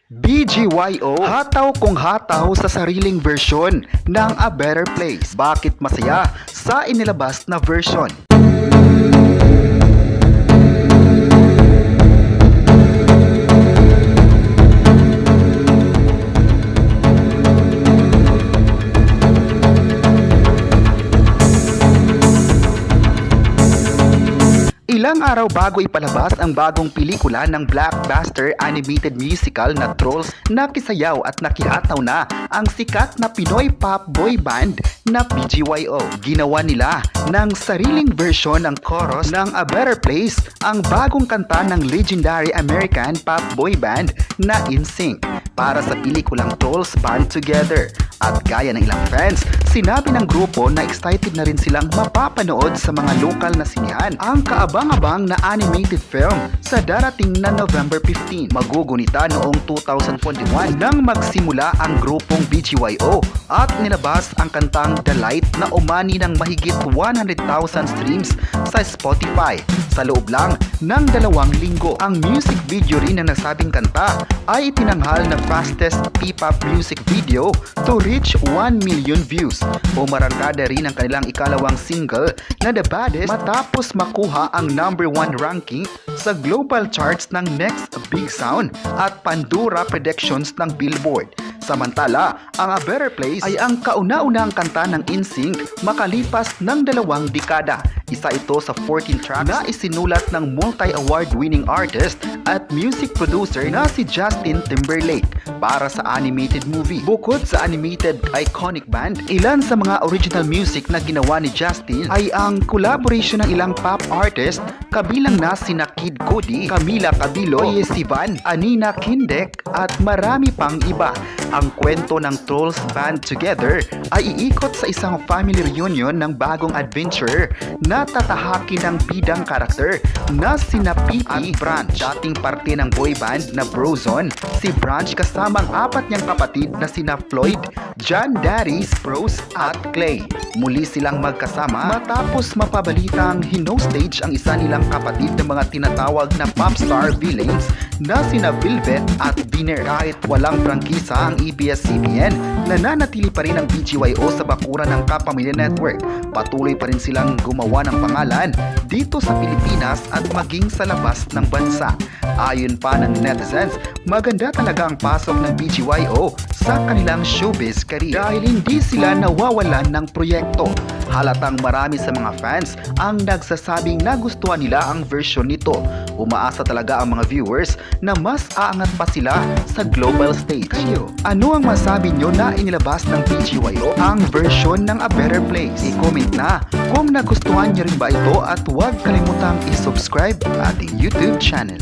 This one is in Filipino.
BGYO, hataw kung hataw sa sariling version ng A Better Place. Bakit masaya sa inilabas na version? Ilang araw bago ipalabas ang bagong pelikula ng blockbuster animated musical na Trolls, nakisayaw at nakihataw na ang sikat na Pinoy pop boy band na BGYO. Ginawa nila ng sariling version ng chorus ng A Better Place, ang bagong kanta ng legendary American pop boy band na NSYNC para sa pelikulang Trolls Band Together. At gaya ng ilang fans, sinabi ng grupo na excited na rin silang mapapanood sa mga lokal na sinihan ang kaabang-abang na animated film sa darating na November 15. Magugunita noong 2021 nang magsimula ang grupong BGYO at nilabas ang kantang The Light na umani ng mahigit 100,000 streams sa Spotify sa loob lang ng 2 linggo. Ang music video rin ng nasabing kanta ay itinanghal na fastest P-pop music video to reach 1 million views. Umarangkada rin ang kanilang ikalawang single na The Baddest matapos makuha ang number 1 ranking sa global charts ng Next Big Sound at Pandora predictions ng Billboard. Samantala, ang A Better Place ay ang kauna-unahang kanta ng NSYNC makalipas ng 2 dekada. Isa ito sa 14 tracks na isinulat ng multi-award winning artist at music producer na si Justin Timberlake para sa animated movie. Bukod sa animated iconic band, ilan sa mga original music na ginawa ni Justin ay ang collaboration ng ilang pop artist kabilang na sina Kid Cudi, Camila Cabello, Oye Sivan, Anina Kindek at marami pang iba. Ang kwento ng Trolls Band Together ay iikot sa isang family reunion ng bagong adventure na tatahakin ng bidang karakter na sina Pete at Branch. Dating parte ng boy band na Brozone, si Branch kasamang 4 niyang kapatid na sina Floyd, John Darius, Bros at Clay. Muli silang magkasama matapos mapabalitang hinostage ang isa nilang kapatid ng mga tinatawag na popstar villains na sina Velvet at Dinner. Kahit walang prangkisa ang ABS-CBN, nananatili pa rin ang BGYO sa bakuran ng Kapamilya Network. Patuloy pa rin silang gumawa ng pangalan dito sa Pilipinas at maging sa labas ng bansa. Ayon pa ng netizens, maganda talaga ang pasok ng BGYO sa kanilang showbiz career dahil hindi sila nawawalan ng proyekto. Halatang marami sa mga fans ang nagsasabing nagustuhan nila ang version nito. Umaasa talaga ang mga viewers na mas aangat pa sila sa global stage. Kayo, ano ang masabi nyo na inilabas ng BGYO ang version ng A Better Place? I-comment na kung nagustuhan nyo rin ba ito at huwag kalimutang i-subscribe ating YouTube channel.